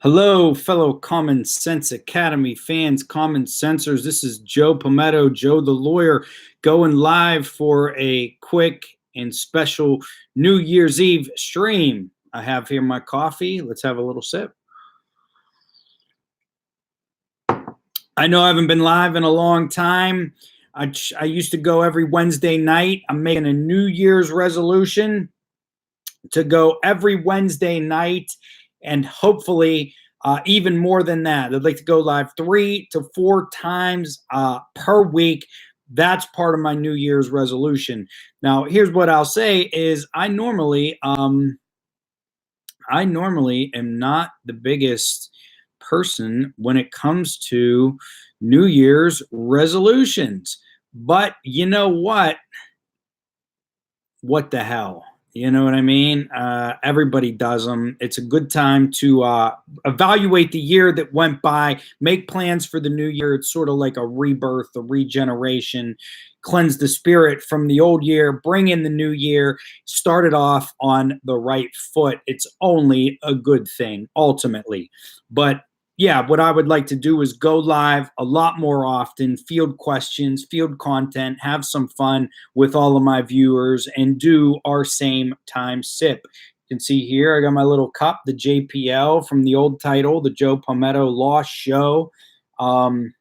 Hello, fellow Common Sense Academy fans, Common Sensors. This is Joe Pometto, Joe the lawyer, going live for a quick and special New Year's Eve stream. I have here my coffee. Let's have a little sip. I know I haven't been live in a long time. I used to go every Wednesday night. I'm making a New Year's resolution to go every Wednesday night, and hopefully even more than that. I'd like to go live 3 to 4 times per week. That's part of my New Year's resolution. Now, here's what I'll say is I normally am not the biggest person when it comes to New Year's resolutions. But you know what? What the hell? You know what I mean? Everybody does them. It's a good time to evaluate the year that went by, make plans for the new year. It's sort of like a rebirth, a regeneration, cleanse the spirit from the old year, bring in the new year, start it off on the right foot. It's only a good thing, ultimately. But yeah, what I would like to do is go live a lot more often, field questions, field content, have some fun with all of my viewers, and do our same time sip. You can see here, I got my little cup, the JPL from the old title, the Joe Pometto Law Show. You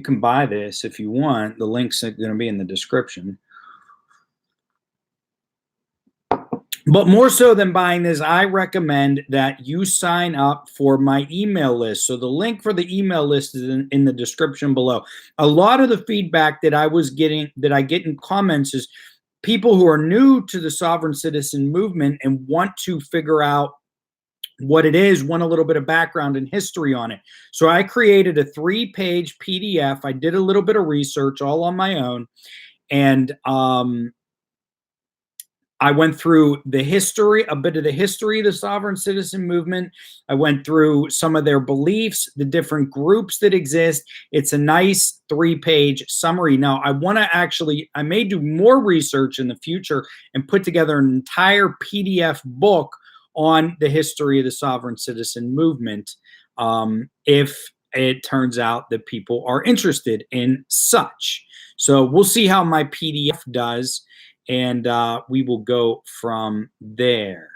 can buy this if you want. The link's going to be in the description. But more so than buying this, I recommend that you sign up for my email list. So the link for the email list is in the description below. A lot of the feedback that I get in comments is people who are new to the sovereign citizen movement and want to figure out what it is, want a little bit of background and history on it. So I created a 3-page PDF. I did a little bit of research all on my own, and I went through the history, a bit of the history of the sovereign citizen movement. I went through some of their beliefs, the different groups that exist. It's a nice 3-page summary. Now, I may do more research in the future and put together an entire PDF book on the history of the sovereign citizen movement, if it turns out that people are interested in such. So we'll see how my PDF does, and we will go from there.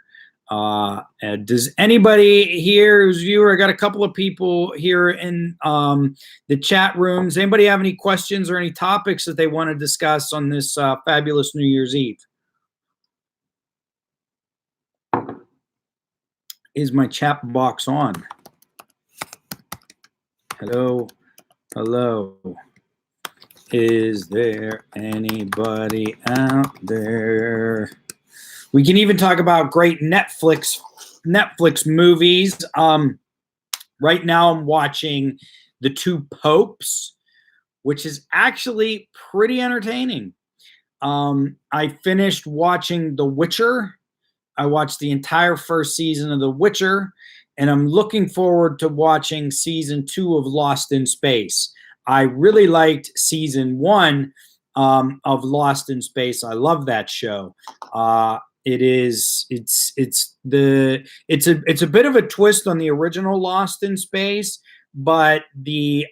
Does anybody here who's viewer, I got a couple of people here in the chat rooms. Anybody have any questions or any topics that they want to discuss on this fabulous New Year's Eve? Is my chat box on? Hello, hello. Is there anybody out there? We can even talk about great Netflix movies. Right now I'm watching The Two Popes, which is actually pretty entertaining. I finished watching The Witcher. I watched the entire first season of The Witcher, and I'm looking forward to watching season 2 of Lost in Space. I really liked season 1 of Lost in Space. I love that show. It's a bit of a twist on the original Lost in Space, but the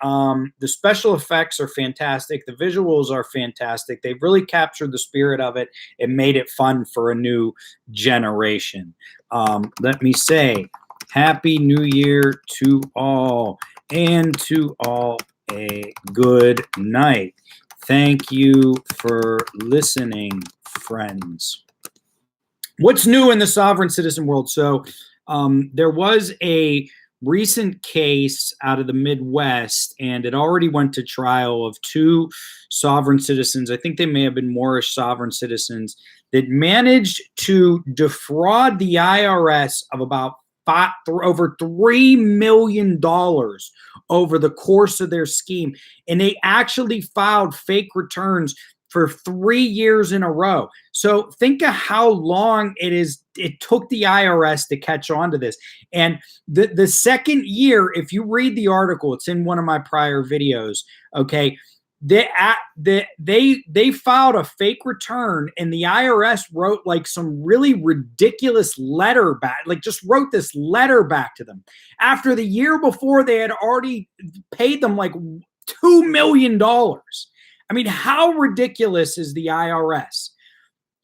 special effects are fantastic. The visuals are fantastic. They've really captured the spirit of it and made it fun for a new generation. Let me say Happy New Year to all, and to all a good night. Thank you for listening, friends. What's new in the sovereign citizen world? So there was a recent case out of the Midwest, and it already went to trial, of 2 sovereign citizens. I think they may have been Moorish sovereign citizens that managed to defraud the IRS of about over $3 million over the course of their scheme. And they actually filed fake returns for 3 years in a row. So think of how long it took the IRS to catch on to this. And the second year, if you read the article, it's in one of my prior videos, okay, they filed a fake return, and the IRS wrote like some really ridiculous letter back, like just wrote this letter back to them after the year before they had already paid them like $2 million. I mean, how ridiculous is the IRS?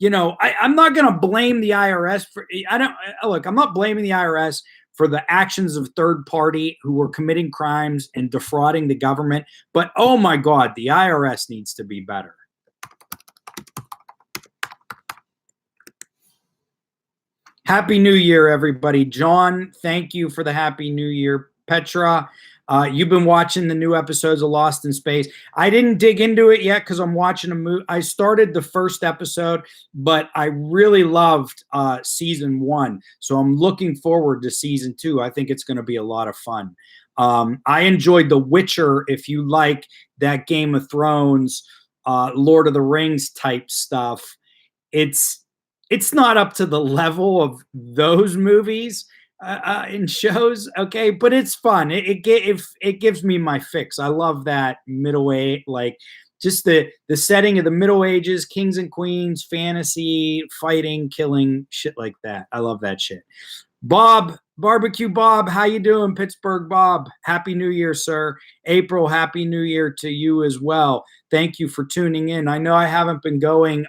I'm not going to blame the IRS for, I'm not blaming the IRS for the actions of third party who were committing crimes and defrauding the government. But oh my God, the IRS needs to be better. Happy New Year, everybody. John, thank you for the Happy New Year. Petra, you've been watching the new episodes of Lost in Space. I didn't dig into it yet because I'm watching a movie. I started the first episode, but I really loved season 1. So I'm looking forward to season 2. I think it's going to be a lot of fun. I enjoyed The Witcher. If you like that Game of Thrones, Lord of the Rings type stuff, it's not up to the level of those movies in shows, okay, but it's fun. It gives me my fix. I love that middle age, like just the setting of the Middle Ages, kings and queens, fantasy, fighting, killing, shit like that. I love that shit. Bob, Barbecue Bob, how you doing? Pittsburgh Bob, Happy New Year, sir. April, Happy New Year to you as well. Thank you for tuning in. I know I haven't been going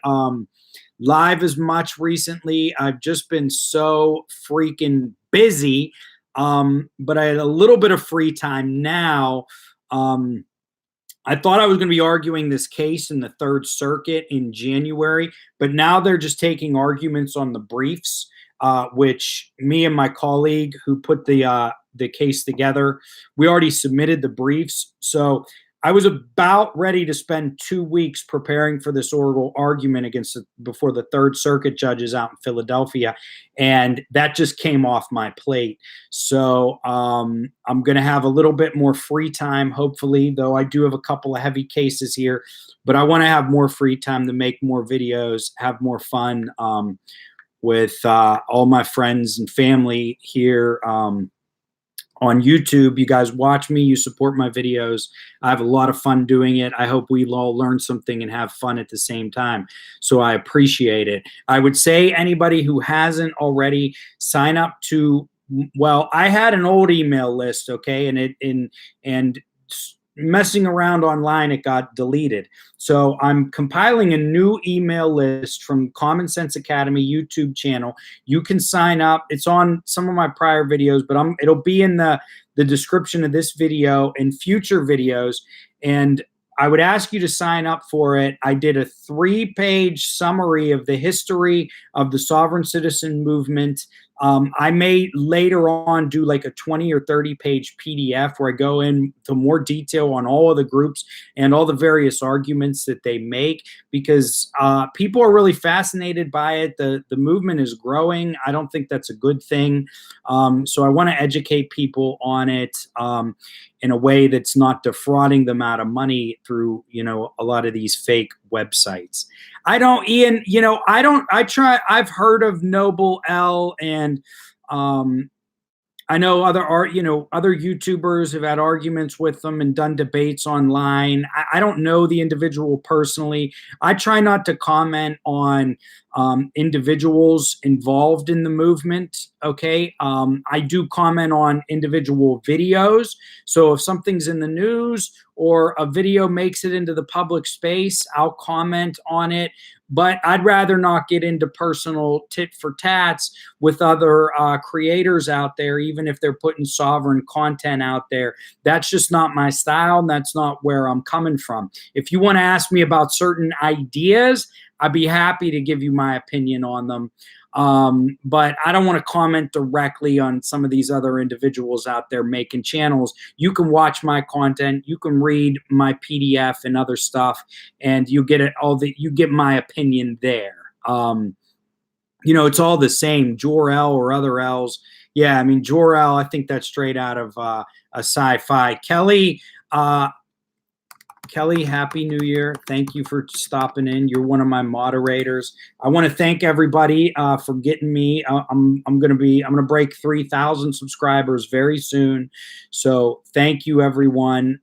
live as much recently. I've just been so freaking busy, but I had a little bit of free time now. I thought I was going to be arguing this case in the Third Circuit in January, but now they're just taking arguments on the briefs, which me and my colleague who put the case together, we already submitted the briefs. So I was about ready to spend 2 weeks preparing for this oral argument before the Third Circuit judges out in Philadelphia, and that just came off my plate. So I'm going to have a little bit more free time, hopefully, though I do have a couple of heavy cases here, but I want to have more free time to make more videos, have more fun with all my friends and family here on YouTube. You guys watch me, you support my videos. I have a lot of fun doing it. I hope we all learn something and have fun at the same time. So I appreciate it. I would say anybody who hasn't already, sign up to, well, I had an old email list, okay, and messing around online, it got deleted. So I'm compiling a new email list from Common Sense Academy YouTube channel. You can sign up. It's on some of my prior videos, but it'll be in the description of this video and future videos. And I would ask you to sign up for it. I did a 3-page summary of the history of the sovereign citizen movement. I may later on do like a 20 or 30-page PDF where I go into more detail on all of the groups and all the various arguments that they make, because people are really fascinated by it. The movement is growing. I don't think that's a good thing. So I want to educate people on it in a way that's not defrauding them out of money through, a lot of these fake websites. I've heard of Noble L, and I know other YouTubers have had arguments with them and done debates online. I don't know the individual personally. I try not to comment on individuals involved in the movement. Okay. I do comment on individual videos. So if something's in the news or a video makes it into the public space, I'll comment on it. But I'd rather not get into personal tit for tats with other creators out there, even if they're putting sovereign content out there. That's just not my style, and that's not where I'm coming from. If you want to ask me about certain ideas, I'd be happy to give you my opinion on them. But I don't want to comment directly on some of these other individuals out there making channels. You can watch my content, you can read my PDF and other stuff, and you get you get my opinion there. It's all the same, Jor-El or other L's. Yeah, I mean, Jor-El, I think that's straight out of a sci-fi. Kelly, Happy New Year. Thank you for stopping in. You're one of my moderators. I want to thank everybody for getting me. I'm going to break 3,000 subscribers very soon. So thank you, everyone.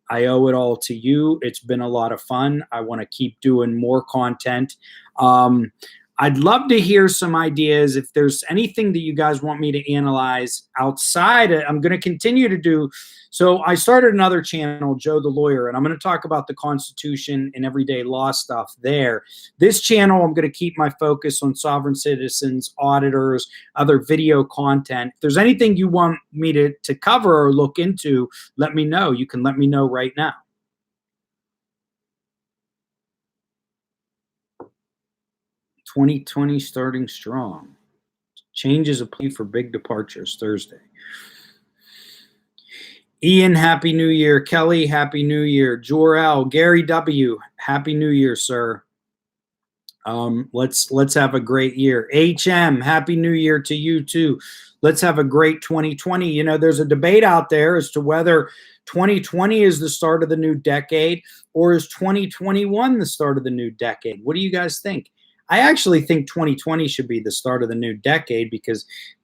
I owe it all to you. It's been a lot of fun. I want to keep doing more content. Um, I'd love to hear some ideas. If there's anything that you guys want me to analyze outside, I'm going to continue to do. So I started another channel, Joe the Lawyer, and I'm going to talk about the Constitution and everyday law stuff there. This channel, I'm going to keep my focus on sovereign citizens, auditors, other video content. If there's anything you want me to cover or look into, let me know. You can let me know right now. 2020 starting strong. Change is a plea for big departures Thursday. Ian, Happy New Year. Kelly, Happy New Year. Jor-El, Gary W., Happy New Year, sir. Let's have a great year. HM, Happy New Year to you too. Let's have a great 2020. You know, there's a debate out there as to whether 2020 is the start of the new decade or is 2021 the start of the new decade. What do you guys think? I actually think 2020 should be the start of the new decade because,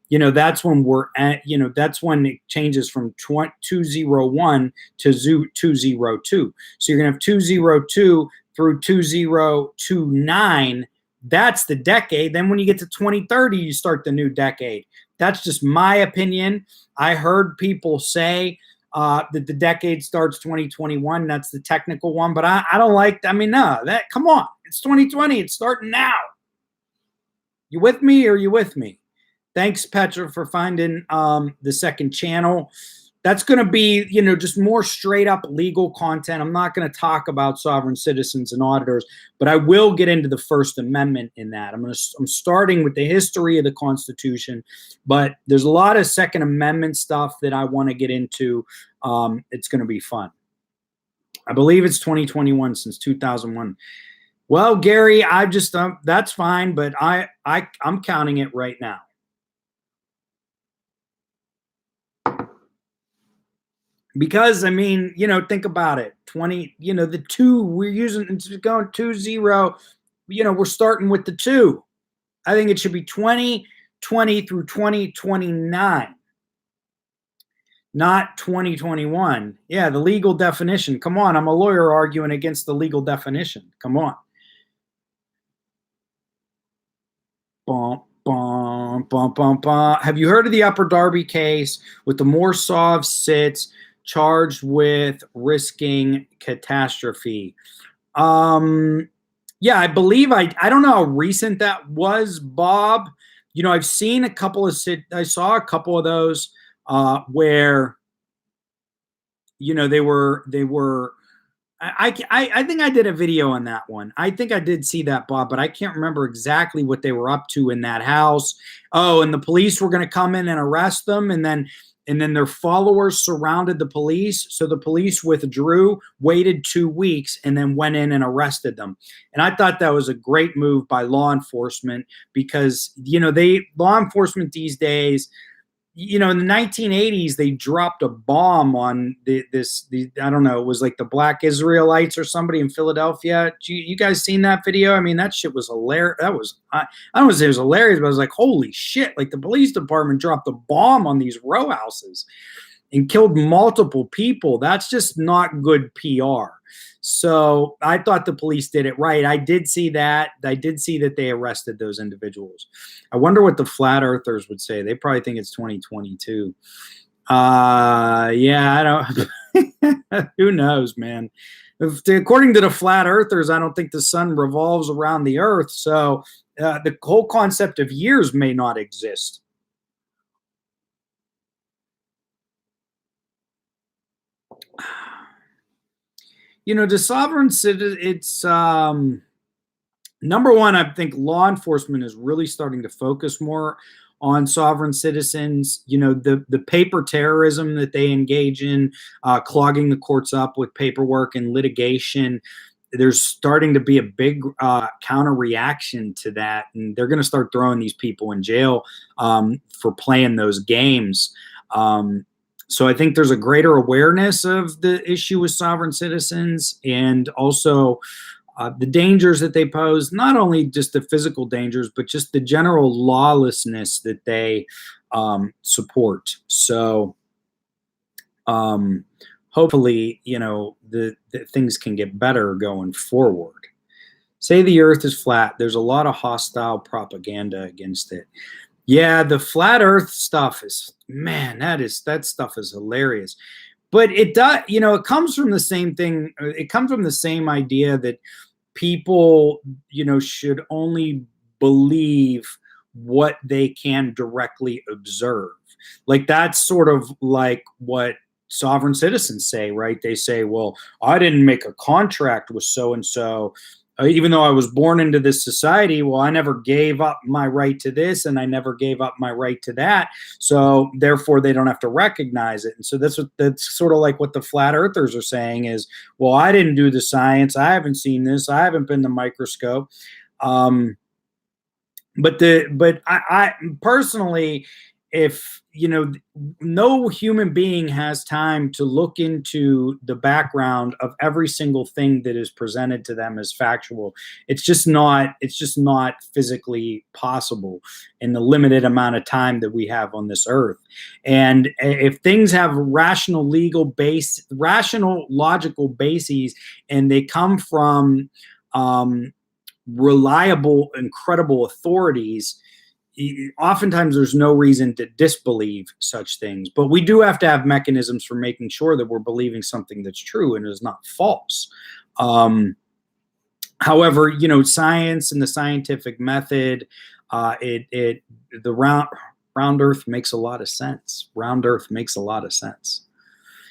you know, that's when we're at, you know, that's when it changes from 201 to 202. So you're going to have 202 through 2029. That's the decade. Then when you get to 2030, you start the new decade. That's just my opinion. I heard people say that the decade starts 2021. That's the technical one, but I don't like, I mean, no, that, come on. It's 2020. It's starting now. You with me or you with me? Thanks, Petra, for finding the second channel. That's going to be, you know, just more straight up legal content. I'm not going to talk about sovereign citizens and auditors, but I will get into the First Amendment in that. I'm starting with the history of the Constitution, but there's a lot of Second Amendment stuff that I want to get into. It's going to be fun. I believe it's 2021 since 2001. Well, Gary, I just that's fine, but I'm counting it right now. Because, I mean, you know, think about it. 20, you know, the 2 we're using, it's going 20, you know, we're starting with the 2. I think it should be 2020 through 2029, not 2021. Yeah, the legal definition. Come on, I'm a lawyer arguing against the legal definition. Come on. Bum, bum, bum, bum, bum. Have you heard of the Upper Darby case with the Morsov sits charged with risking catastrophe? Yeah, I believe I don't know how recent that was, Bob. You know, I've seen a couple of I saw a couple of those where, you know, they were I think I did a video on that one. I think I did see that, Bob, but I can't remember exactly what they were up to in that house. Oh, and the police were going to come in and arrest them, and then their followers surrounded the police. So the police withdrew, waited 2 weeks, and then went in and arrested them. And I thought that was a great move by law enforcement because, you know, law enforcement these days, you know, in the 1980s, they dropped a bomb on I don't know, it was like the Black Israelites or somebody in Philadelphia. You guys seen that video? I mean, that shit was hilarious. That was, I don't want to say it was hilarious, but I was like, holy shit. Like the police department dropped a bomb on these row houses and killed multiple people. That's just not good PR. So I thought the police did it right. I did see that. I did see that they arrested those individuals. I wonder what the flat earthers would say. They probably think it's 2022. Yeah, I don't. Who knows, man? According to the flat earthers, I don't think the sun revolves around the earth. So the whole concept of years may not exist. You know, the sovereign citizen, it's number one, I think law enforcement is really starting to focus more on sovereign citizens. You know, the paper terrorism that they engage in, clogging the courts up with paperwork and litigation. There's starting to be a big counter reaction to that, and they're going to start throwing these people in jail for playing those games. So I think there's a greater awareness of the issue with sovereign citizens and also the dangers that they pose, not only just the physical dangers, but just the general lawlessness that they support. So hopefully, the things can get better going forward. Say the earth is flat. There's a lot of hostile propaganda against it. Yeah, the flat earth stuff is, man, that stuff is hilarious. But it does, it comes from the same thing. It comes from the same idea that people, should only believe what they can directly observe. Like that's sort of like what sovereign citizens say, right? They say, well, I didn't make a contract with so and so, even though I was born into this society. Well, I never gave up my right to this, and I never gave up my right to that. So therefore, they don't have to recognize it. And so that's sort of like what the flat earthers are saying is, well, I didn't do the science. I haven't seen this. I haven't been the microscope. But I personally, if no human being has time to look into the background of every single thing that is presented to them as factual, it's just not physically possible in the limited amount of time that we have on this earth. And if things have rational logical bases, and they come from reliable and credible authorities, oftentimes there's no reason to disbelieve such things. But we do have to have mechanisms for making sure that we're believing something that's true and is not false. However, science and the scientific method, the round earth makes a lot of sense. Round earth makes a lot of sense.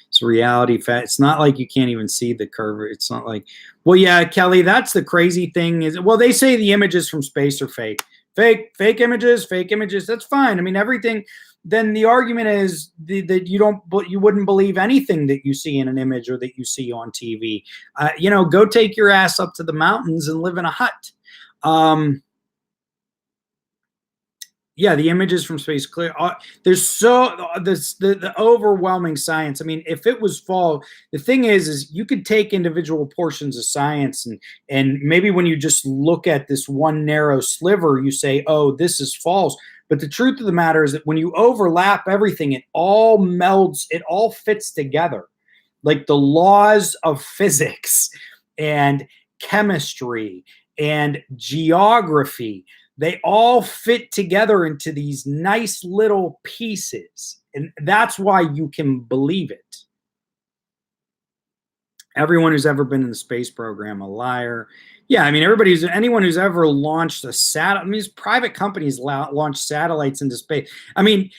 It's a reality fact. It's not like you can't even see the curve. It's not like, well, yeah, Kelly, that's the crazy thing is, well, they say the images from space are fake. Fake images. That's fine. I mean, everything. Then the argument is that you wouldn't believe anything that you see in an image or that you see on TV. Go take your ass up to the mountains and live in a hut. Yeah, the images from space clear. There's the overwhelming science. I mean, if it was false, the thing is you could take individual portions of science and maybe when you just look at this one narrow sliver, you say, oh, this is false. But the truth of the matter is that when you overlap everything, it all melds, it all fits together. Like the laws of physics and chemistry and geography, they all fit together into these nice little pieces. And that's why you can believe it. Everyone who's ever been in the space program, a liar. Yeah, I mean, anyone who's ever launched a satellite, I mean, these private companies launch satellites into space. I mean,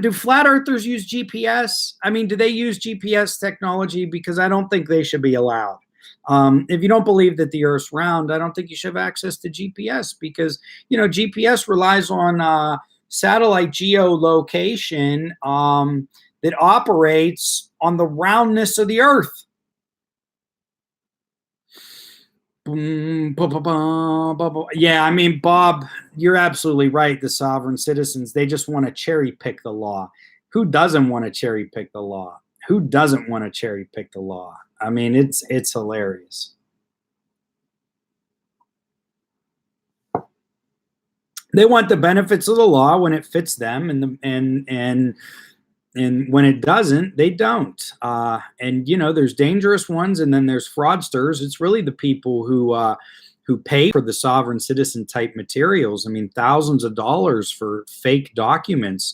do flat earthers use GPS? I mean, do they use GPS technology? Because I don't think they should be allowed. If you don't believe that the Earth's round, I don't think you should have access to GPS because, GPS relies on satellite geolocation that operates on the roundness of the Earth. Yeah, I mean, Bob, you're absolutely right. The sovereign citizens, they just want to cherry pick the law. Who doesn't want to cherry pick the law? Who doesn't want to cherry pick the law? I mean, it's hilarious. They want the benefits of the law when it fits them, and when it doesn't, they don't. And there's dangerous ones, and then there's fraudsters. It's really the people who pay for the sovereign citizen type materials. I mean, thousands of dollars for fake documents.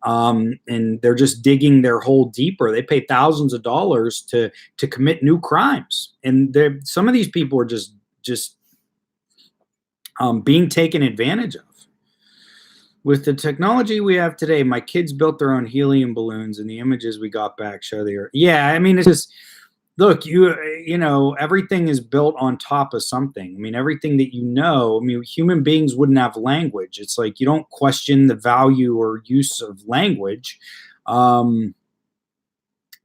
And they're just digging their hole deeper. They pay thousands of dollars to commit new crimes, and some of these people are just being taken advantage of. With the technology we have today, my kids built their own helium balloons, and the images we got back show the Earth. Yeah, I mean, it's just look, everything is built on top of something. I mean, everything that I mean, human beings wouldn't have language. It's like you don't question the value or use of language.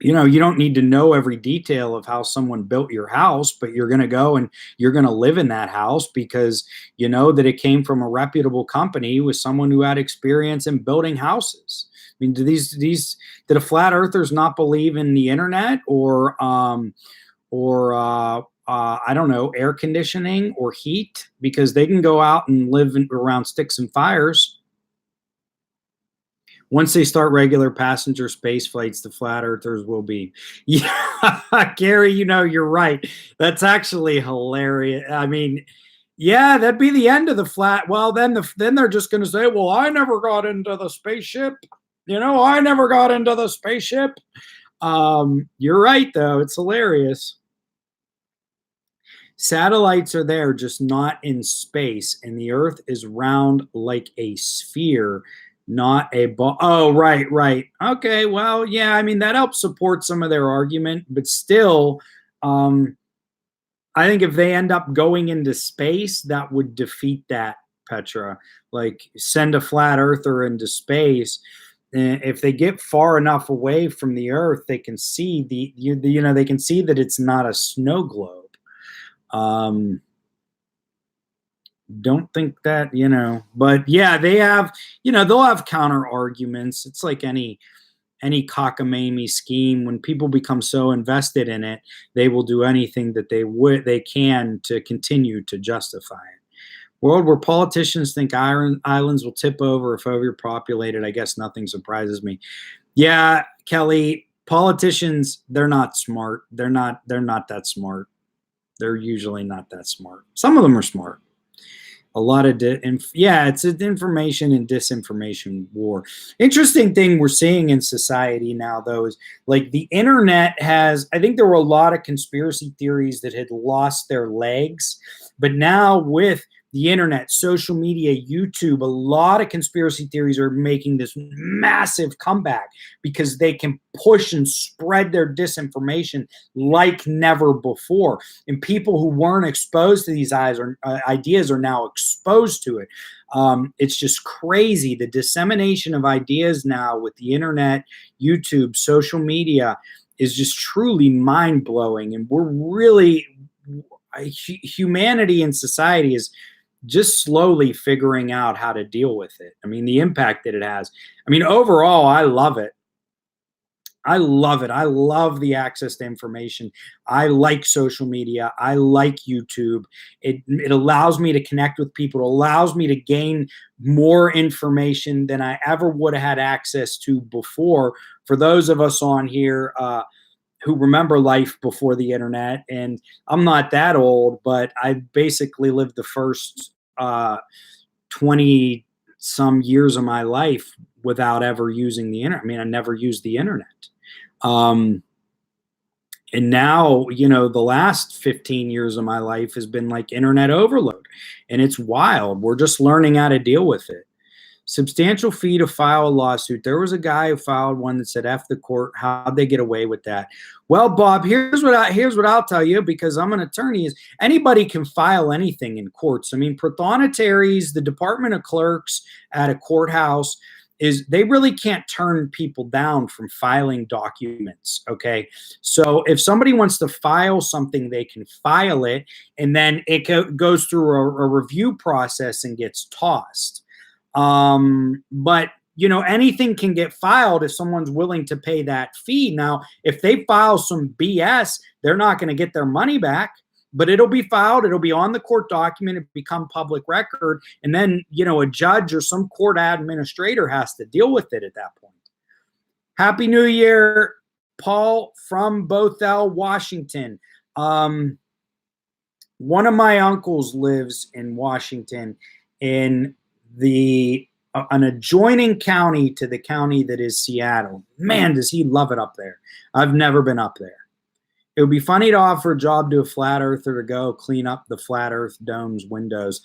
You don't need to know every detail of how someone built your house, but you're going to go and you're going to live in that house because you know that it came from a reputable company with someone who had experience in building houses. I mean, do the flat earthers not believe in the internet or I don't know, air conditioning or heat because they can go out and live around sticks and fires? Once they start regular passenger space flights, the flat earthers will be. Yeah, Gary, you're right. That's actually hilarious. I mean, yeah, that'd be the end of the flat. Well, then they're just going to say, "Well, I never got into the spaceship. I never got into the spaceship." You're right, though. It's hilarious. Satellites are there, just not in space, and the Earth is round like a sphere, not a ball. Oh, right, right. Okay, well, yeah, I mean, that helps support some of their argument, but still, um, I think if they end up going into space, that would defeat that, Petra. Like, send a flat earther into space. If they get far enough away from the Earth, they can see they can see that it's not a snow globe. Um, don't think that, but yeah, they have, they'll have counter arguments. It's like any cockamamie scheme. When people become so invested in it, they will do anything that they can to continue to justify it. World where politicians think islands will tip over if overpopulated. I guess nothing surprises me. Yeah, Kelly, politicians, they're not smart. They're not that smart. They're usually not that smart. Some of them are smart. A lot of it's an information and disinformation war. Interesting thing we're seeing in society now, though, is like the internet has, I think there were a lot of conspiracy theories that had lost their legs, but now with the internet, social media, YouTube, a lot of conspiracy theories are making this massive comeback because they can push and spread their disinformation like never before. And people who weren't exposed to these ideas are now exposed to it. It's just crazy. The dissemination of ideas now with the internet, YouTube, social media is just truly mind-blowing. And we're really, humanity and society is just slowly figuring out how to deal with it. I mean, the impact that it has. I mean, overall, I love it. I love it. I love the access to information. I like social media. I like YouTube. It allows me to connect with people. It allows me to gain more information than I ever would have had access to before. For those of us on here who remember life before the internet, and I'm not that old, but I basically lived the first 20 some years of my life without ever using the internet. I mean, I never used the internet. And now, the last 15 years of my life has been like internet overload, and it's wild. We're just learning how to deal with it. Substantial fee to file a lawsuit. There was a guy who filed one that said, F the court. How'd they get away with that? Well, Bob, here's what I'll tell you, because I'm an attorney, is anybody can file anything in courts. I mean, prothonotariys, the Department of Clerks at a courthouse, they really can't turn people down from filing documents, okay? So if somebody wants to file something, they can file it, and then it goes through a review process and gets tossed. But anything can get filed if someone's willing to pay that fee. Now, if they file some BS, they're not going to get their money back, but it'll be filed. It'll be on the court document. It become public record. And then, a judge or some court administrator has to deal with it at that point. Happy New Year, Paul from Bothell, Washington. One of my uncles lives in Washington, in an adjoining county to the county that is Seattle. Man, does he love it up there. I've never been up there. It would be funny to offer a job to a flat earther to go clean up the flat earth dome's windows.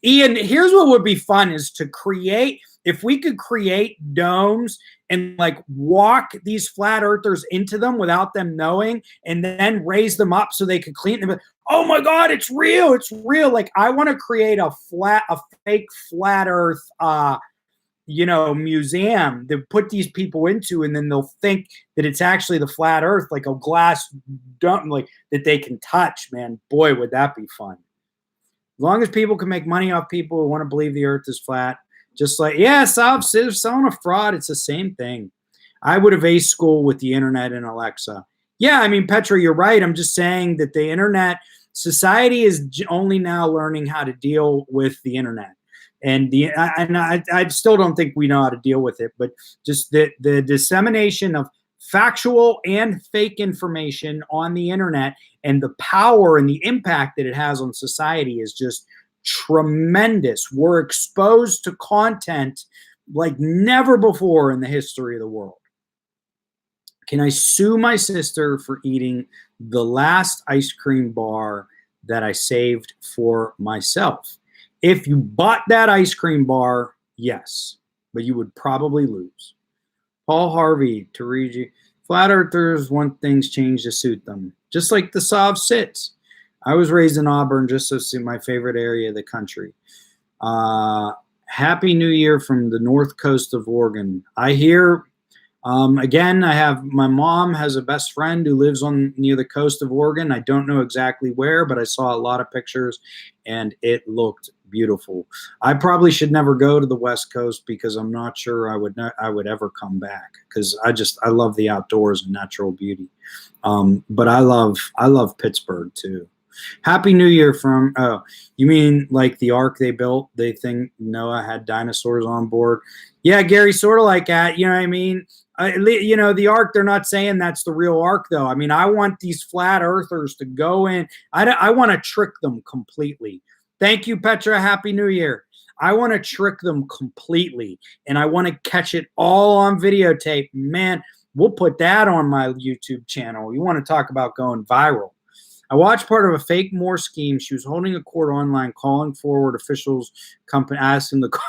Ian, here's what would be fun is to create, if we could create domes and like walk these flat earthers into them without them knowing, and then raise them up so they could clean them. Oh my God, it's real. It's real. Like, I want to create a fake flat earth, museum to put these people into, and then they'll think that it's actually the flat earth, like a glass dome, like that they can touch. Man, boy, would that be fun. As long as people can make money off people who want to believe the earth is flat, just like, selling a fraud, it's the same thing. I would have aced school with the internet and Alexa. Yeah, I mean, Petra, you're right. I'm just saying that the internet, society is only now learning how to deal with the internet. and I still don't think we know how to deal with it, but just the dissemination of factual and fake information on the internet and the power and the impact that it has on society is just tremendous. We're exposed to content like never before in the history of the world. Can I sue my sister for eating the last ice cream bar that I saved for myself? If you bought that ice cream bar, yes, but you would probably lose. Paul Harvey to read you. Flat earthers want things changed to suit them, just like the Sov sits. I was raised in Auburn, just so see my favorite area of the country. Happy New Year from the north coast of Oregon. I hear, again, my mom has a best friend who lives near the coast of Oregon. I don't know exactly where, but I saw a lot of pictures and it looked beautiful. I probably should never go to the West Coast because I'm not sure I would ever come back, because I love the outdoors and natural beauty. But I love Pittsburgh too. Happy New Year from, oh, you mean like the ark they built? They think Noah had dinosaurs on board. Yeah, Gary, sort of like that. You know what I mean? The ark, they're not saying that's the real ark, though. I mean, I want these flat earthers to go in. I want to trick them completely. Thank you, Petra. Happy New Year. I want to trick them completely, and I want to catch it all on videotape. Man, we'll put that on my YouTube channel. You want to talk about going viral. I watched part of a fake Moore scheme. She was holding a court online, calling forward officials, company, asking the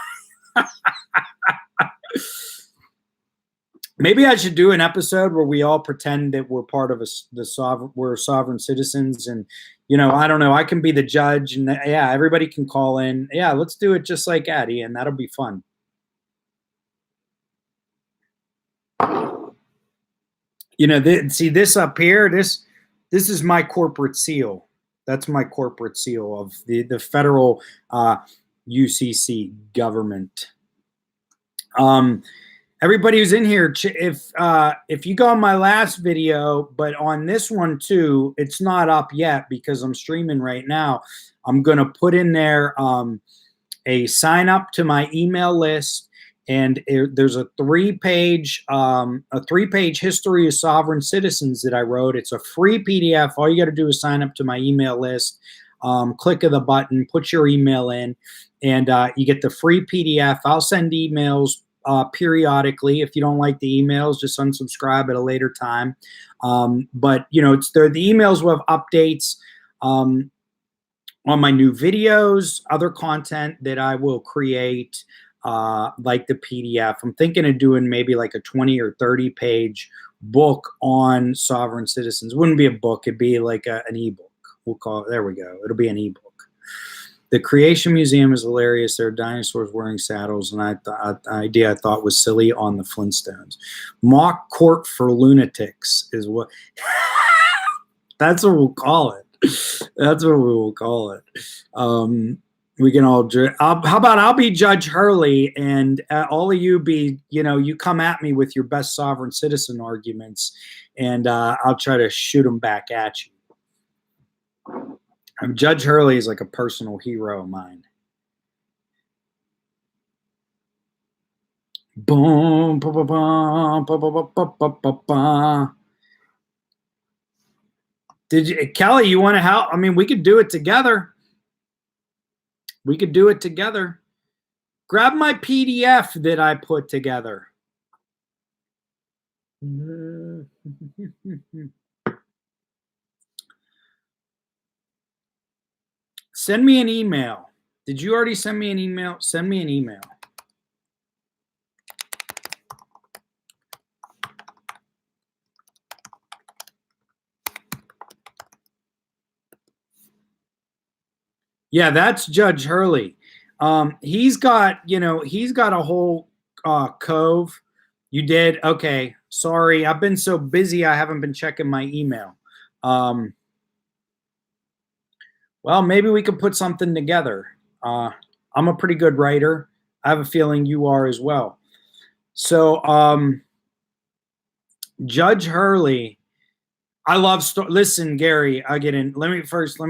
Maybe I should do an episode where we all pretend that we're part of we're sovereign citizens, and I don't know. I can be the judge, and yeah, everybody can call in. Yeah, let's do it just like Artie, and that'll be fun. See this up here. This is my corporate seal. That's my corporate seal of the federal UCC government. Everybody who's in here, if you go on my last video, but on this one too, it's not up yet because I'm streaming right now. I'm going to put in there a sign up to my email list, and there's a three-page history of sovereign citizens that I wrote. It's a free PDF. All you got to do is sign up to my email list, click of the button, put your email in, and you get the free PDF. I'll send emails periodically. If you don't like the emails, just unsubscribe at a later time. But it's there. The emails will have updates on my new videos, other content that I will create, like the PDF. I'm thinking of doing maybe like a 20 or 30 page book on sovereign citizens. It wouldn't be a book. It'd be like an ebook. We'll call it. There we go. It'll be an ebook. The Creation Museum is hilarious. There are dinosaurs wearing saddles, and the idea I thought was silly on the Flintstones. Mock court for lunatics is what. That's what we'll call it. That's what we will call it. We can all. How about I'll be Judge Hurley, and all of you be. You come at me with your best sovereign citizen arguments, and I'll try to shoot them back at you. Judge Hurley is like a personal hero of mine. Boom, ba, ba, ba, ba, ba, ba, ba, ba, ba. Kelly, you want to help? I mean, we could do it together. We could do it together. Grab my PDF that I put together. Send me an email. Did you already send me an email? Send me an email. Yeah, that's Judge Hurley. He's got a whole cove. You did? Okay. Sorry. I've been so busy. I haven't been checking my email. Well, maybe we could put something together. I'm a pretty good writer. I have a feeling you are as well. So, Judge Hurley, I love listen, Gary, I get in. Let me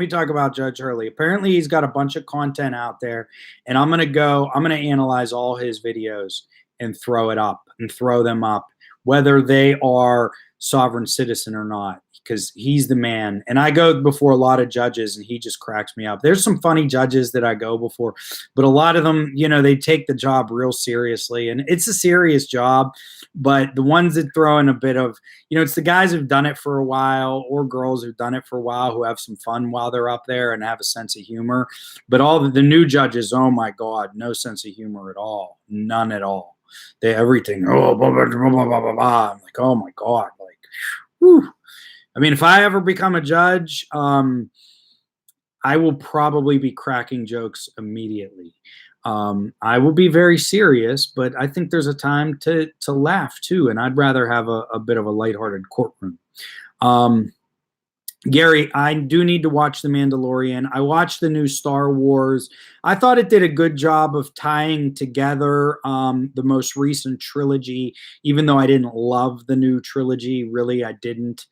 talk about Judge Hurley. Apparently he's got a bunch of content out there, and I'm gonna analyze all his videos and throw them up, whether they are sovereign citizen or not, because he's the man. And I go before a lot of judges and he just cracks me up. There's some funny judges that I go before, but a lot of them, they take the job real seriously, and it's a serious job. But the ones that throw in a bit of, it's the guys who've done it for a while, or girls who've done it for a while, who have some fun while they're up there and have a sense of humor. But all the new judges, oh my God, no sense of humor at all. None at all. Everything, oh, blah, blah, blah, blah, blah, blah. I'm like, oh my God. Like, whew. I mean, if I ever become a judge, I will probably be cracking jokes immediately. I will be very serious, but I think there's a time to laugh too, and I'd rather have a bit of a lighthearted courtroom. Gary, I do need to watch The Mandalorian. I watched the new Star Wars. I thought it did a good job of tying together the most recent trilogy, even though I didn't love the new trilogy. Really, I didn't.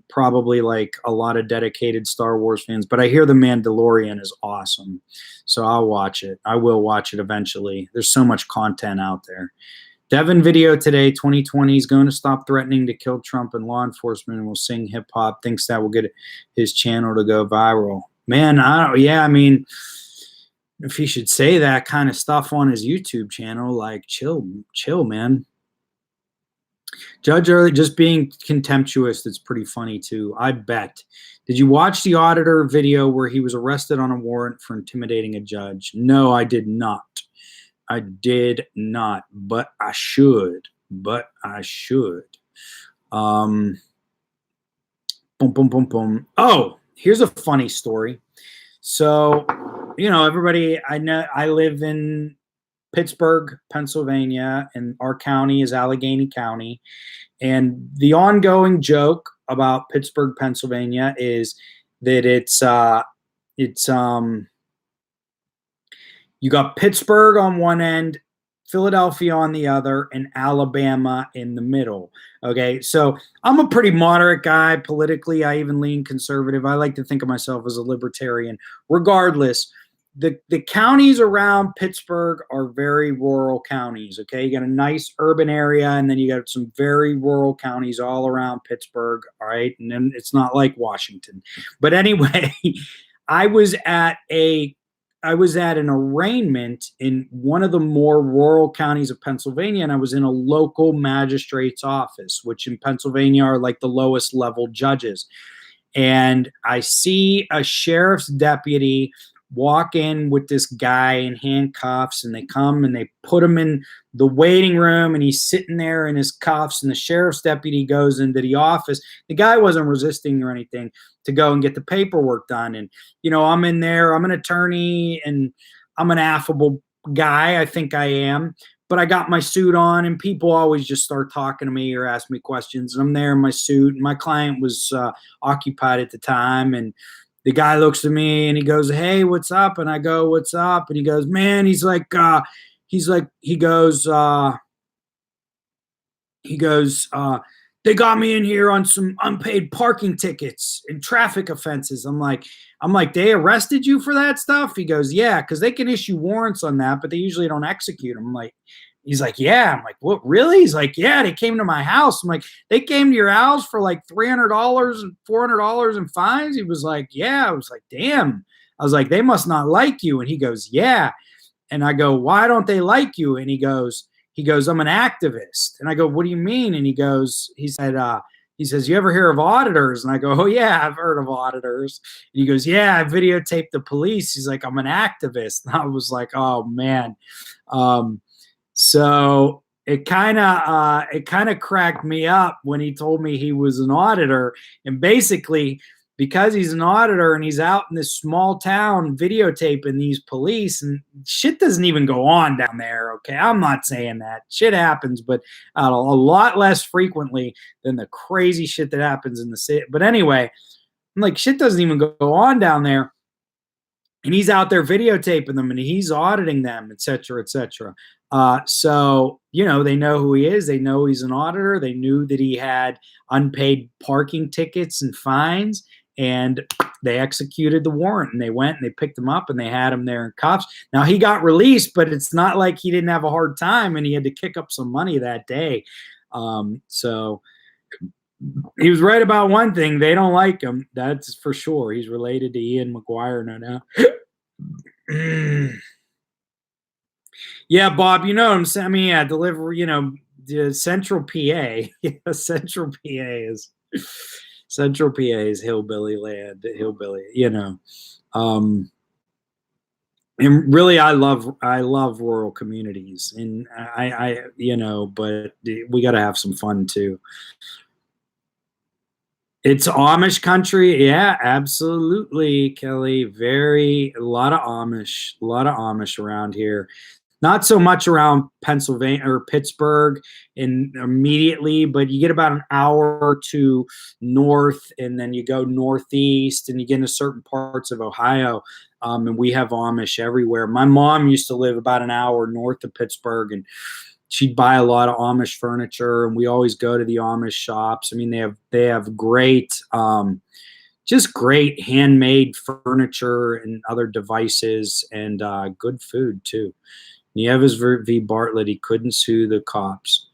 Probably like a lot of dedicated Star Wars fans, but I hear The Mandalorian is awesome. So I'll watch it. I will watch it eventually. There's so much content out there. Devin video today, 2020 is going to stop threatening to kill Trump and law enforcement and will sing hip hop. Thinks that will get his channel to go viral. Man, I mean, if he should say that kind of stuff on his YouTube channel, like chill, man. Judge Hurley just being contemptuous, that's pretty funny too, I bet. Did you watch the auditor video where he was arrested on a warrant for intimidating a judge? No, I did not. I did not, but I should. Boom, boom, boom, boom. Oh, here's a funny story. So, everybody, I live in Pittsburgh, Pennsylvania, and our county is Allegheny County. And the ongoing joke about Pittsburgh, Pennsylvania is that you got Pittsburgh on one end, Philadelphia on the other, and Alabama in the middle. Okay, so I'm a pretty moderate guy politically. I even lean conservative. I like to think of myself as a libertarian. Regardless, the counties around Pittsburgh are very rural counties. Okay, you got a nice urban area, and then you got some very rural counties all around Pittsburgh. All right, and then it's not like Washington. But anyway, I was at an arraignment in one of the more rural counties of Pennsylvania, and I was in a local magistrate's office, which in Pennsylvania are like the lowest level judges. And I see a sheriff's deputy walk in with this guy in handcuffs, and they come and they put him in the waiting room, and he's sitting there in his cuffs, and the sheriff's deputy goes into the office. The guy wasn't resisting or anything to go and get the paperwork done. And, I'm in there, I'm an attorney, and I'm an affable guy. I think I am, but I got my suit on, and people always just start talking to me or ask me questions. And I'm there in my suit, and my client was occupied at the time. And the guy looks at me and he goes, "Hey, what's up?" And I go, "What's up?" And he goes, "Man," he goes, "They got me in here on some unpaid parking tickets and traffic offenses." I'm like, "They arrested you for that stuff?" He goes, "Yeah, because they can issue warrants on that, but they usually don't execute them." He's like, "Yeah." I'm like, "What, really?" He's like, "Yeah, they came to my house." I'm like, "They came to your house for like $300 and $400 in fines?" He was like, "Yeah." I was like, "Damn." I was like, "They must not like you." And he goes, "Yeah." And I go, "Why don't they like you?" And he goes, "I'm an activist." And I go, "What do you mean?" And he says, "You ever hear of auditors?" And I go, "Oh yeah, I've heard of auditors." And he goes, "Yeah, I videotaped the police." He's like, "I'm an activist." And I was like, "Oh man." So it kind of cracked me up when he told me he was an auditor. And basically, because he's an auditor and he's out in this small town videotaping these police, and shit doesn't even go on down there. Okay, I'm not saying that shit happens, but a lot less frequently than the crazy shit that happens in the city. But anyway, I'm like, shit doesn't even go on down there. and he's out there videotaping them and he's auditing them, et cetera, et cetera. So, you know, they know who he is. They know he's an auditor. They knew that he had unpaid parking tickets and fines, and they executed the warrant, and they went and they picked him up and they had him there in cuffs. Now he got released, but it's not like he didn't have a hard time and he had to kick up some money that day. So he was right about one thing. They don't like him. That's for sure. He's related to Ian McGuire, no doubt. Yeah, Bob, you know what I'm saying? I mean, yeah, deliver, you know, the Central PA. Yeah, Central PA is hillbilly land, hillbilly, you know. And really I love rural communities, and I you know, but we got to have some fun too. It's Amish country. Yeah, absolutely, Kelly. A lot of Amish around here. Not so much around Pennsylvania or Pittsburgh and immediately, but you get about an hour or two north, and then you go northeast, and you get into certain parts of Ohio. And we have Amish everywhere. My mom used to live about an hour north of Pittsburgh, and she'd buy a lot of Amish furniture, and we always go to the Amish shops. I mean, they have great, just great handmade furniture and other devices, and good food too. Nieves v. Bartlett, he couldn't sue the cops,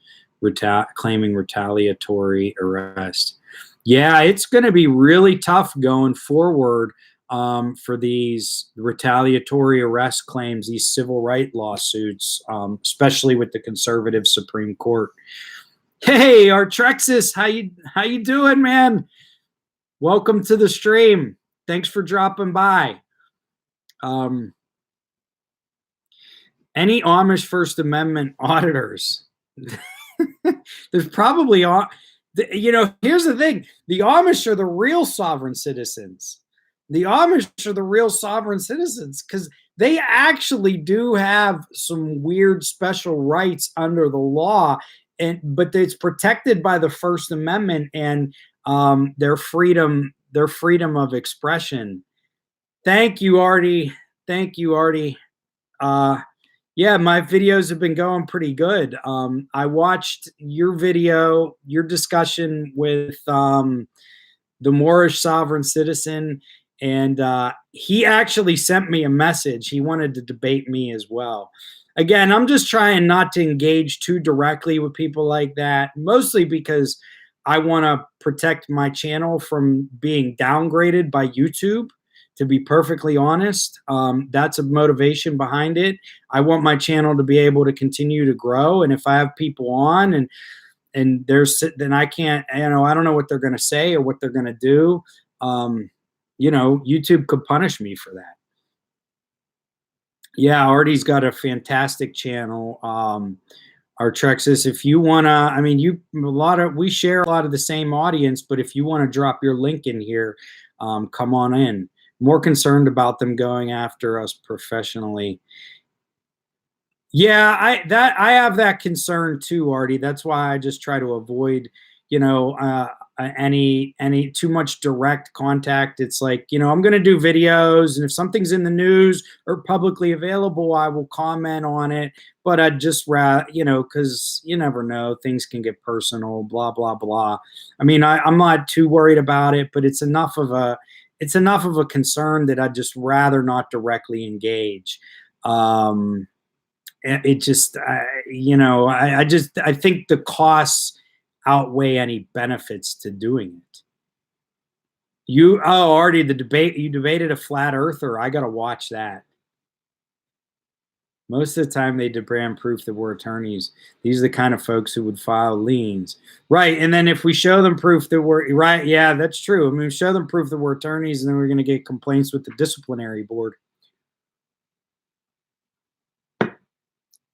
claiming retaliatory arrest. Yeah, it's going to be really tough going forward for these retaliatory arrest claims, these civil rights lawsuits, especially with the conservative Supreme Court. Hey, Artrexis, how you doing, man? Welcome to the stream. Thanks for dropping by. Any Amish First Amendment auditors? There's probably, you know, here's the thing. The Amish are the real sovereign citizens. The Amish are the real sovereign citizens because they actually do have some weird special rights under the law, but it's protected by the First Amendment and their freedom of expression. Thank you, Artie. Thank you, Artie. Yeah, my videos have been going pretty good. I watched your video, your discussion with the Moorish sovereign citizen, and he actually sent me a message. He wanted to debate me as well. Again, I'm just trying not to engage too directly with people like that, mostly because I want to protect my channel from being downgraded by YouTube. To be perfectly honest, that's a motivation behind it. I want my channel to be able to continue to grow, and if I have people on and then I can't, you know, I don't know what they're going to say or what they're going to do. You know, YouTube could punish me for that. Yeah, Artie's got a fantastic channel. Artrexis, if you want to, I mean, we share a lot of the same audience, but if you want to drop your link in here, come on in. More concerned about them going after us professionally. Yeah, I have that concern too, Artie. That's why I just try to avoid, you know, any too much direct contact. It's like, you know, I'm going to do videos, and if something's in the news or publicly available, I will comment on it. But I'd just rather, you know, because you never know, things can get personal, blah blah blah. I mean, I'm not too worried about it, but it's enough of a concern that I'd just rather not directly engage. It just, you know, I think the costs outweigh any benefits to doing it. Artie, you debated a flat earther. I got to watch that. Most of the time they demand proof that we're attorneys. These are the kind of folks who would file liens. Right. And then if we show them proof that we're right. Yeah, that's true. I mean, we show them proof that we're attorneys, and then we're going to get complaints with the disciplinary board.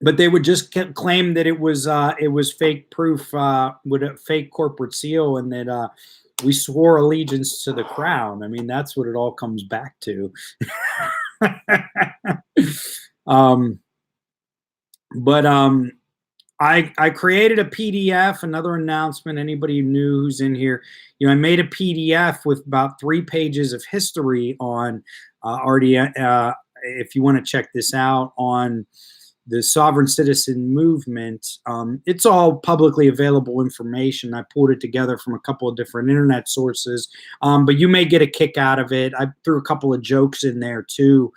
But they would just claim that it was fake proof with a fake corporate seal, and that we swore allegiance to the crown. I mean, that's what it all comes back to. But I created a PDF, another announcement, anybody new who's in here, I made a PDF with about 3 pages of history on Artie, if you want to check this out, on the sovereign citizen movement. It's all publicly available information. I pulled it together from a couple of different internet sources, but you may get a kick out of it. I threw a couple of jokes in there too.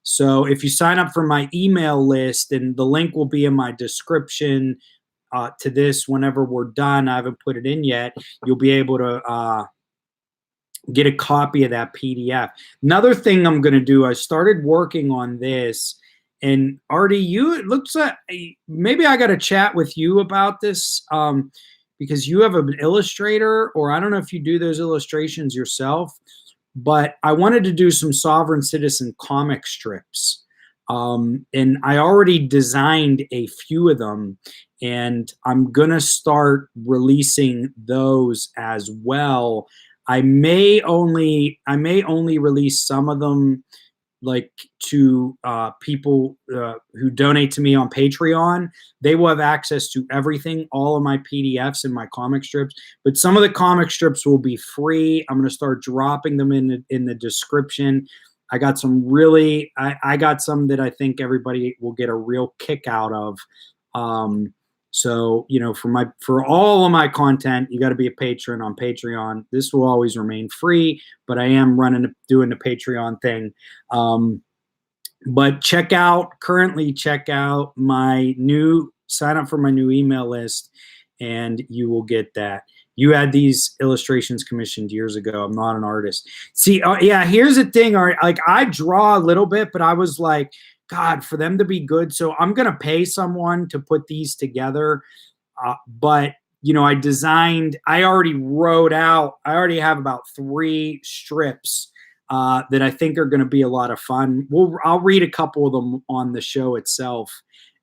So if you sign up for my email list, and the link will be in my description to this whenever we're done, I haven't put it in yet, you'll be able to get a copy of that PDF. Another thing I'm going to do, I started working on this, and Artie, it looks like maybe I got to chat with you about this, because you have an illustrator, or I don't know if you do those illustrations yourself, but I wanted to do some sovereign citizen comic strips. And I already designed a few of them, and I'm going to start releasing those as well. I may only release some of them, like, to people who donate to me on Patreon. They will have access to everything, all of my PDFs and my comic strips. But some of the comic strips will be free. I'm going to start dropping them in the description. I got some I got some that I think everybody will get a real kick out of. So, for all of my content, you got to be a patron on Patreon. This will always remain free, but I am doing the Patreon thing. But currently check out sign up for my new email list, and you will get that. You had these illustrations commissioned years ago. I'm not an artist. See, yeah, here's the thing. Like, I draw a little bit, but I was like, God, for them to be good. So I'm going to pay someone to put these together. But, I already have about 3 strips that I think are going to be a lot of fun. I'll read a couple of them on the show itself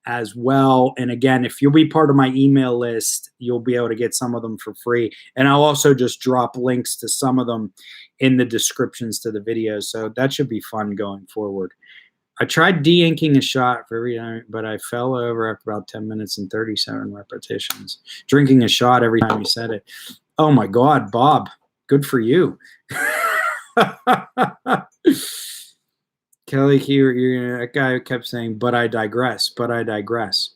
as well. And again, if you'll be part of my email list, you'll be able to get some of them for free. And I'll also just drop links to some of them in the descriptions to the videos. So that should be fun going forward. I tried de-inking a shot for every time, but I fell over after about 10 minutes and 37 repetitions. Drinking a shot every time you said it. Oh my God, Bob, good for you. Kelly, that guy kept saying, but I digress, but I digress.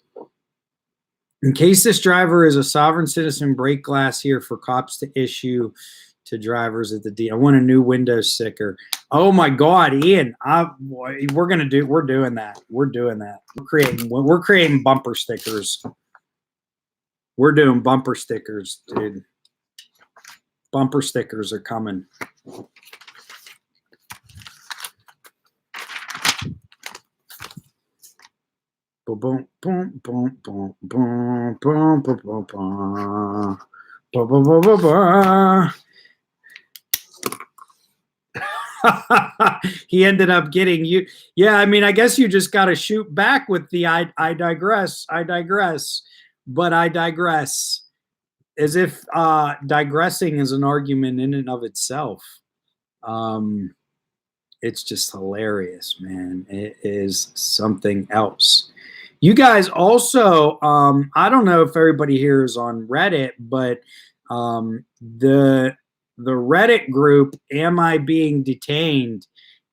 In case this driver is a sovereign citizen, break glass here for cops to issue to drivers at the D. I want a new window sticker. Oh my God, Ian! We're doing that. We're creating bumper stickers. We're doing bumper stickers, dude. Bumper stickers are coming. Boom, boom, boom, boom, boom, boom, boom, boom, boom, boom, boom, boom, boom, boom. He ended up getting you. Yeah, I mean, I guess you just got to shoot back with the I digress, but I digress. As if digressing is an argument in and of itself. It's just hilarious, man. It is something else. You guys also, I don't know if everybody here is on Reddit, but the Reddit group, Am I Being Detained,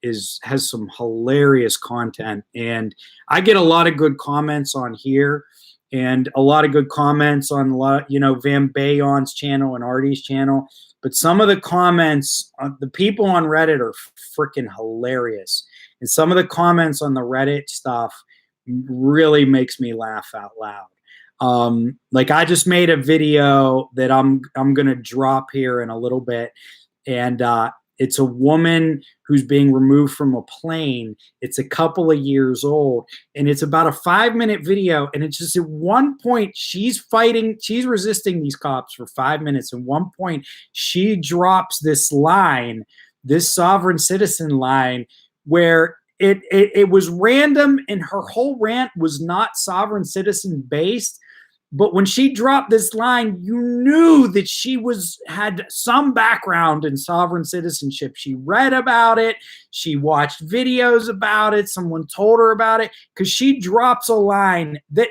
has some hilarious content. And I get a lot of good comments on here, and a lot of good comments on Van Bayon's channel and Artie's channel. But some of the comments, the people on Reddit are freaking hilarious. And some of the comments on the Reddit stuff really makes me laugh out loud. Like, I just made a video that I'm going to drop here in a little bit. And it's a woman who's being removed from a plane. It's a couple of years old, and it's about a 5-minute video. And it's just, at one point, she's resisting these cops for 5 minutes. At one point, she drops this line, this sovereign citizen line, where it was random, and her whole rant was not sovereign citizen based. But when she dropped this line, you knew that she had some background in sovereign citizenship. She read about it. She watched videos about it. Someone told her about it, because she drops a line that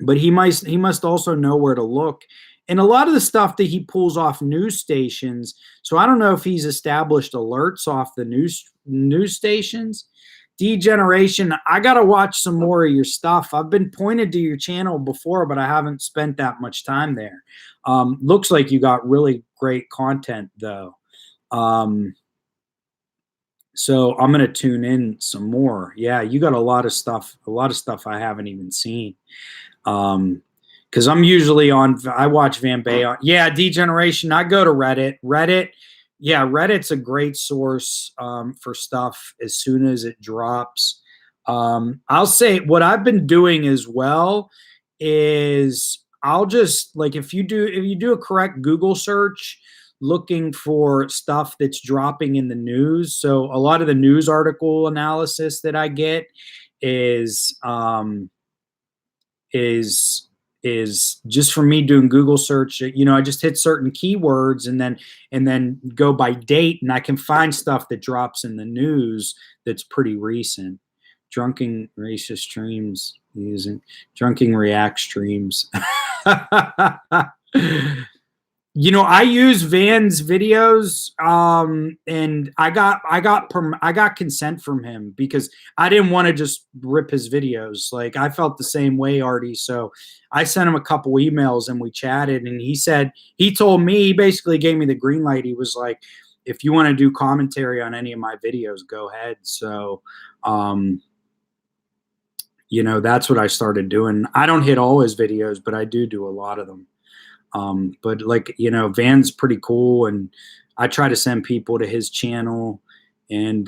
but he must also know where to look. And a lot of the stuff that he pulls off news stations. So I don't know if he's established alerts off the news stations. Degeneration. I gotta watch some more of your stuff. I've been pointed to your channel before, but I haven't spent that much time there. Looks like you got really great content though. So I'm gonna tune in some more. Yeah, you got a lot of stuff I haven't even seen. Because I'm usually I watch Van Bay. Yeah, degeneration. I go to Reddit. Yeah, Reddit's a great source for stuff as soon as it drops. I'll say what I've been doing as well is I'll just like if you do a correct Google search looking for stuff that's dropping in the news. So a lot of the news article analysis that I get is is is just from me doing Google search. I just hit certain keywords and then go by date, and I can find stuff that drops in the news that's pretty recent. Drunken racist streams using drunken react streams. I use Van's videos, and I got consent from him because I didn't want to just rip his videos. Like I felt the same way, Artie. So I sent him a couple emails and we chatted, and he told me, he basically gave me the green light. He was like, if you want to do commentary on any of my videos, go ahead. So, that's what I started doing. I don't hit all his videos, but I do a lot of them. But Van's pretty cool, and I try to send people to his channel, and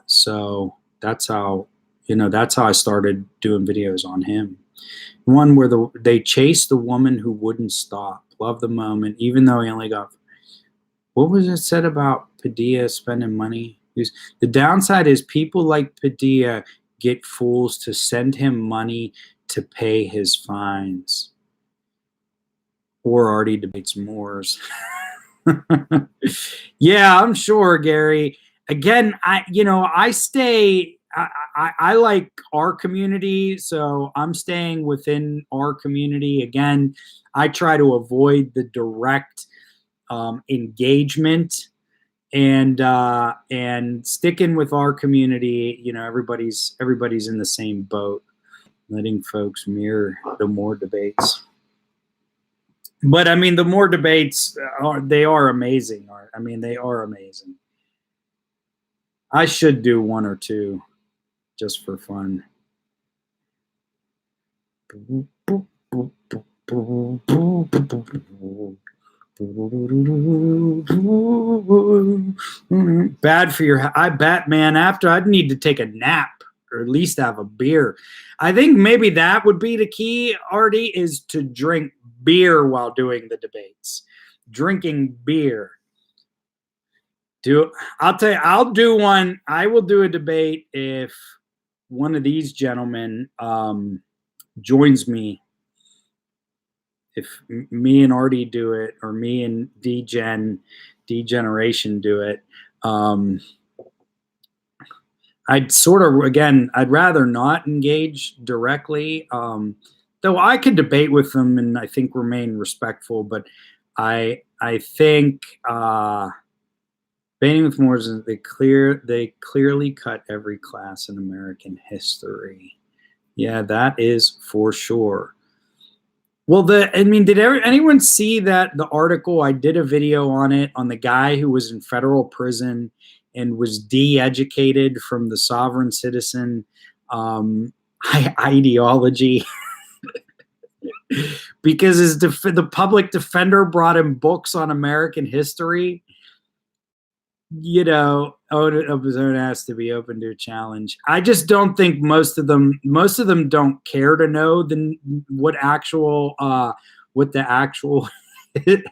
so that's how I started doing videos on him. One where they chased the woman who wouldn't stop. Love the moment, even though he only got. What was it said about Padilla spending money? The downside is people like Padilla get fools to send him money to pay his fines. Or Artie debates Moors. Yeah, I'm sure, Gary. Again, I like our community, so I'm staying within our community. Again, I try to avoid the direct engagement and sticking with our community. Everybody's in the same boat, letting folks mirror the Moore debates. But I mean, the more debates are amazing. I mean, they are amazing. I should do one or two just for fun. Bad for your. I bet, man. After I'd need to take a nap or at least have a beer. I think maybe that would be the key, Artie, is to drink beer while doing the debates. Drinking beer. I'll tell you, I'll do one. I will do a debate if one of these gentlemen joins me. If me and Artie do it, or me and Degeneration do it, I'd rather not engage directly. Though I could debate with them and I think remain respectful, but I think Banning with Moors, they clearly cut every class in American history. Yeah, that is for sure. Well, did anyone see that the article? I did a video on it, on the guy who was in federal prison and was de-educated from the sovereign citizen ideology because the public defender brought him books on American history. Of his own ass to be open to a challenge. I just don't think most of them don't care to know what the actual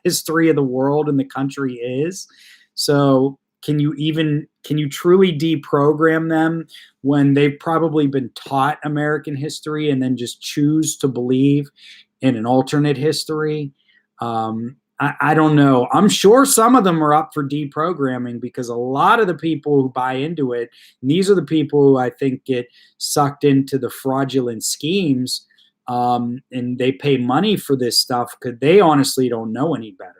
history of the world and the country is. So can you truly deprogram them when they've probably been taught American history and then just choose to believe in an alternate history? I don't know. I'm sure some of them are up for deprogramming because a lot of the people who buy into it, and these are the people who I think get sucked into the fraudulent schemes, and they pay money for this stuff because they honestly don't know any better.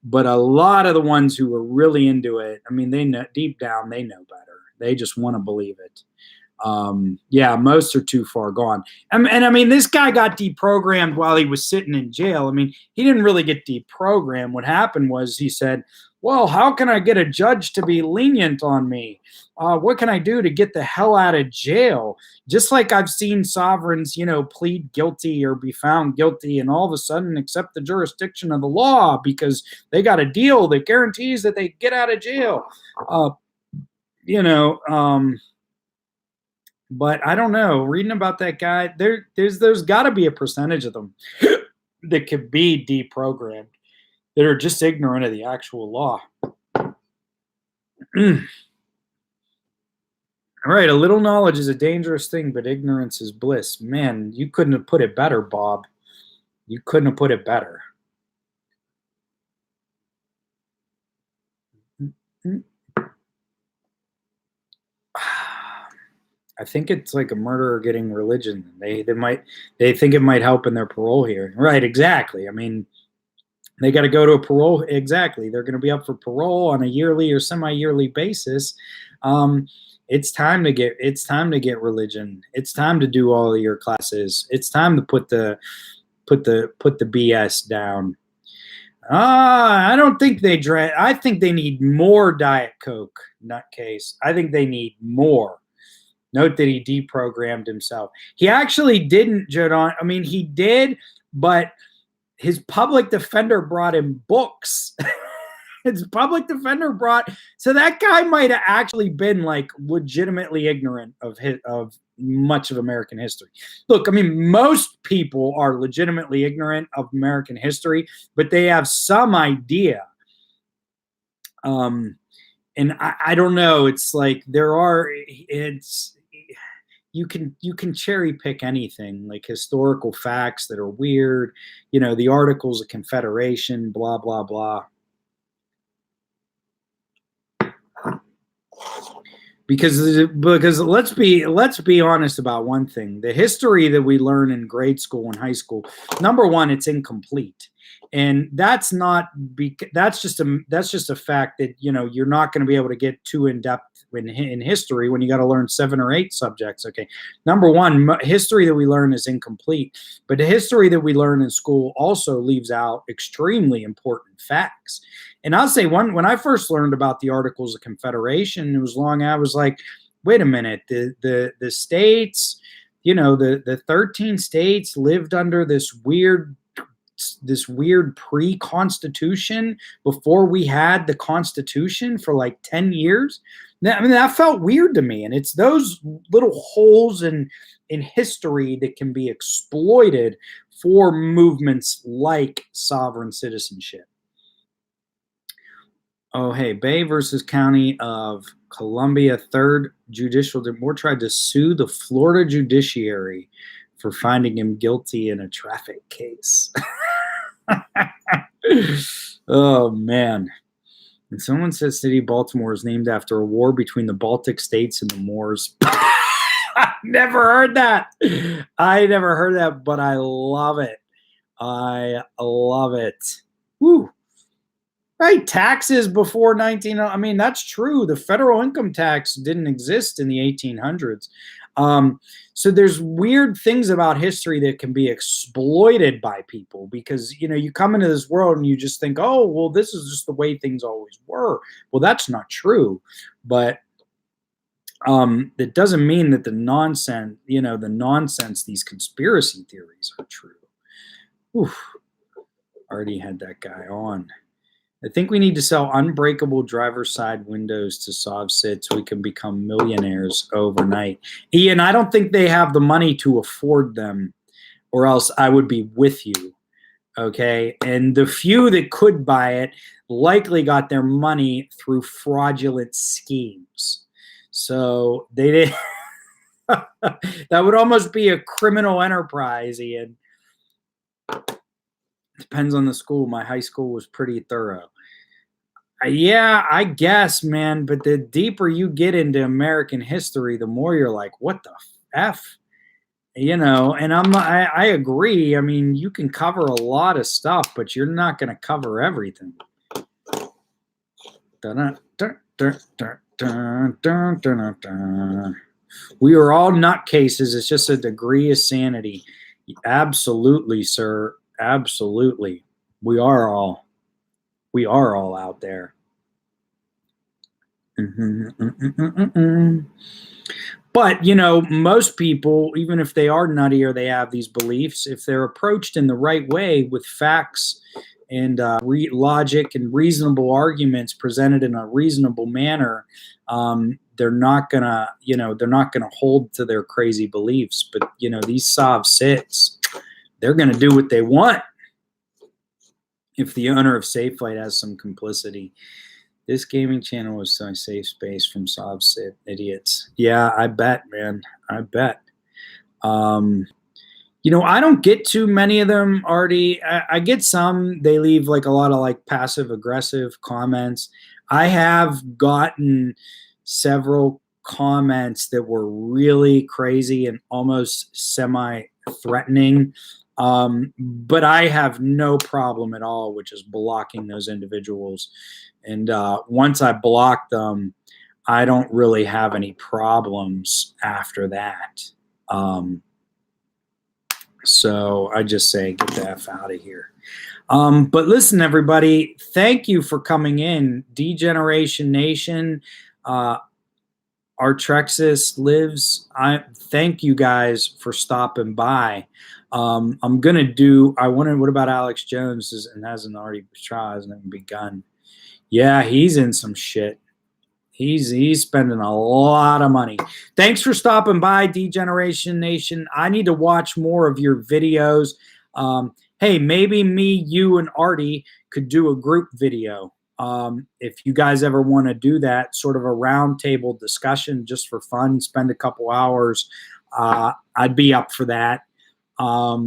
But a lot of the ones who are really into it, I mean, they know deep down they know better. They just want to believe it. Yeah, most are too far gone. And I mean, this guy got deprogrammed while he was sitting in jail. I mean, he didn't really get deprogrammed. What happened was he said, well, how can I get a judge to be lenient on me? What can I do to get the hell out of jail? Just like I've seen sovereigns, plead guilty or be found guilty and all of a sudden accept the jurisdiction of the law because they got a deal that guarantees that they get out of jail. But I don't know. Reading about that guy, there's got to be a percentage of them that could be deprogrammed, that are just ignorant of the actual law. All right, a little knowledge is a dangerous thing, but ignorance is bliss. Man, you couldn't have put it better, Bob. You couldn't have put it better. I think it's like a murderer getting religion. They think it might help in their parole hearing. Right, exactly. I mean, they got to go to a parole. Exactly. They're going to be up for parole on a yearly or semi-yearly basis. It's time to get religion. It's time to do all of your classes. It's time to put the BS down. I don't think they drank. I think they need more Diet Coke, nutcase. I think they need more. Note that he deprogrammed himself. He actually didn't, Jadon. I mean, he did, but his public defender brought him books. His public defender so that guy might have actually been like legitimately ignorant of much of American history. Look, I mean, most people are legitimately ignorant of American history, but they have some idea. And I don't know. It's like you can cherry pick anything, like historical facts that are weird, the Articles of Confederation, blah, blah, blah. Because let's be honest about one thing. The history that we learn in grade school and high school, number one, it's incomplete. And that's just a fact that you're not going to be able to get too in depth in history when you got to learn 7 or 8 subjects. Okay, number one, history that we learn is incomplete, but the history that we learn in school also leaves out extremely important facts. And I'll say when I first learned about the Articles of Confederation, it was long. I was like, wait a minute, the states, the 13 states lived under this weird pre-constitution before we had the Constitution for like 10 years. I mean, that felt weird to me. And it's those little holes in history that can be exploited for movements like sovereign citizenship. Oh, hey, Bay versus County of Columbia, 3rd Judicial Board tried to sue the Florida judiciary for finding him guilty in a traffic case. Oh, man. And someone says City of Baltimore is named after a war between the Baltic states and the Moors. I never heard that. But I love it. I love it. Woo. Right, taxes before 19. I mean, that's true. The federal income tax didn't exist in the 1800s. So there's weird things about history that can be exploited by people because, you come into this world and you just think, oh, well, this is just the way things always were. Well, that's not true. But it doesn't mean that the nonsense, these conspiracy theories are true. Oof. Already had that guy on. I think we need to sell unbreakable driver's side windows to SovCit so we can become millionaires overnight. Ian, I don't think they have the money to afford them, or else I would be with you. Okay? And the few that could buy it likely got their money through fraudulent schemes. So they did. That would almost be a criminal enterprise, Ian. Depends on the school. My high school was pretty thorough. Yeah, I guess, man. But the deeper you get into American history, the more you're like, what the F? You know, and I agree. I mean, you can cover a lot of stuff, but you're not going to cover everything. We are all nutcases. It's just a degree of sanity. Absolutely, sir. Absolutely. We are all out there. But, you know, most people, even if they are nutty or they have these beliefs, if they're approached in the right way with facts and logic and reasonable arguments presented in a reasonable manner, they're not gonna, you know, they're not gonna hold to their crazy beliefs. But, you know, these sov sits, they're gonna do what they want if the owner of SafeLight has some complicity. This gaming channel is a safe space from sov sit idiots. Yeah, I bet, man. I bet. You know, I don't get too many of them, Artie. I get some. They leave like a lot of like passive aggressive comments. I have gotten several comments that were really crazy and almost semi-threatening. But I have no problem at all with just blocking those individuals. And once I block them, I don't really have any problems after that. So I just say, get the F out of here. But listen, everybody, thank you for coming in. Degeneration Nation, Artrexis lives. Thank you guys for stopping by. I'm gonna do. I wanted. What about Alex Jones? And hasn't already tried, hasn't even begun. Yeah, he's in some shit. He's spending a lot of money. Thanks for stopping by, Degeneration Nation. I need to watch more of your videos. Hey, maybe me, you, and Artie could do a group video. If you guys ever want to do that, sort of a roundtable discussion just for fun, spend a couple hours, I'd be up for that. Yeah,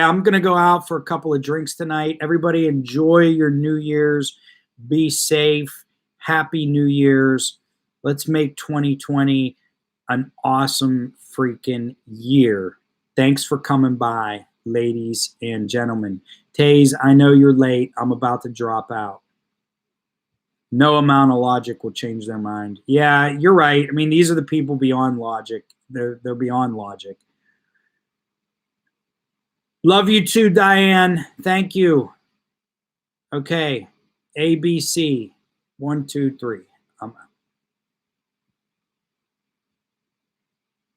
I'm going to go out for a couple of drinks tonight. Everybody enjoy your New Year's. Be safe. Happy New Year's. Let's make 2020 an awesome freaking year. Thanks for coming by, ladies and gentlemen. Taze, I know you're late. I'm about to drop out. No amount of logic will change their mind. Yeah, you're right. I mean, these are the people beyond logic. They're beyond logic. Love you too, Diane. Thank you. Okay. ABC. 1, 2, 3. I'm out.